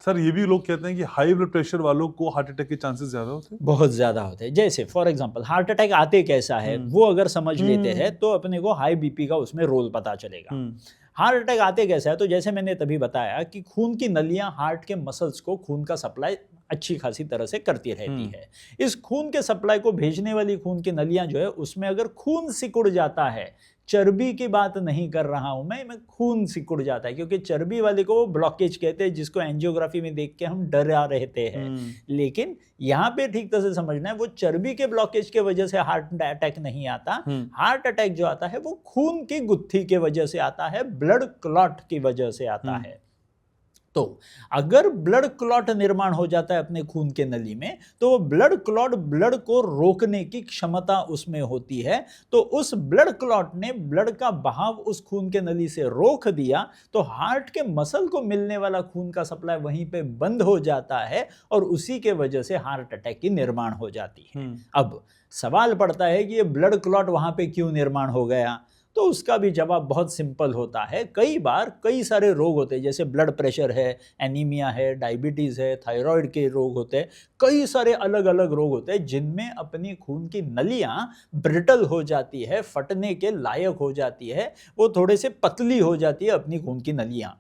Sir ये भी लोग कहते हैं कि हाई ब्लड प्रेशर वालों को हार्ट अटैक के चांसेस ज्यादा होते हैं। बहुत ज्यादा होते हैं। जैसे फॉर एग्जांपल हार्ट अटैक आते कैसा है वो अगर समझ लेते हैं तो अपने को हाई बीपी का उसमें रोल पता चलेगा। हार्ट अटैक आते कैसा है, तो जैसे मैंने तभी बताया कि खून की नलियां हार्ट के मसल्स को खून का सप्लाई अच्छी खासी तरह से करती रहती है। इस खून के सप्लाई को भेजने वाली खून की नलियां जो है उसमें अगर खून सिकुड़ जाता है, चर्बी की बात नहीं कर रहा हूं मैं खून सिकुड़ जाता है, क्योंकि चर्बी वाले को वो ब्लॉकेज कहते हैं जिसको एंजियोग्राफी में देख के हम डरा रहते हैं। लेकिन यहाँ पे ठीक तरह से समझना है, वो चर्बी के ब्लॉकेज के वजह से हार्ट अटैक नहीं आता। हार्ट अटैक जो आता है वो खून की गुत्थी के वजह से आता है, ब्लड क्लॉट की वजह से आता है। तो अगर ब्लड क्लॉट निर्माण हो जाता है अपने खून के नली में, तो वो ब्लड क्लॉट ब्लड को रोकने की क्षमता उसमें होती है। तो उस ब्लड क्लॉट ने ब्लड का बहाव उस खून के नली से रोक दिया, तो हार्ट के मसल को मिलने वाला खून का सप्लाई वहीं पे बंद हो जाता है और उसी के वजह से हार्ट अटैक की निर्माण हो जाती है। अब सवाल पड़ता है कि ये ब्लड क्लॉट वहां पे क्यों निर्माण हो गया, तो उसका भी जवाब बहुत सिंपल होता है। कई बार कई सारे रोग होते हैं, जैसे ब्लड प्रेशर है, एनीमिया है, डायबिटीज है, थायराइड के रोग होते हैं, कई सारे अलग अलग रोग होते हैं जिनमें अपनी खून की नलियां ब्रिटल हो जाती है, फटने के लायक हो जाती है, वो थोड़े से पतली हो जाती है अपनी खून की नलियां।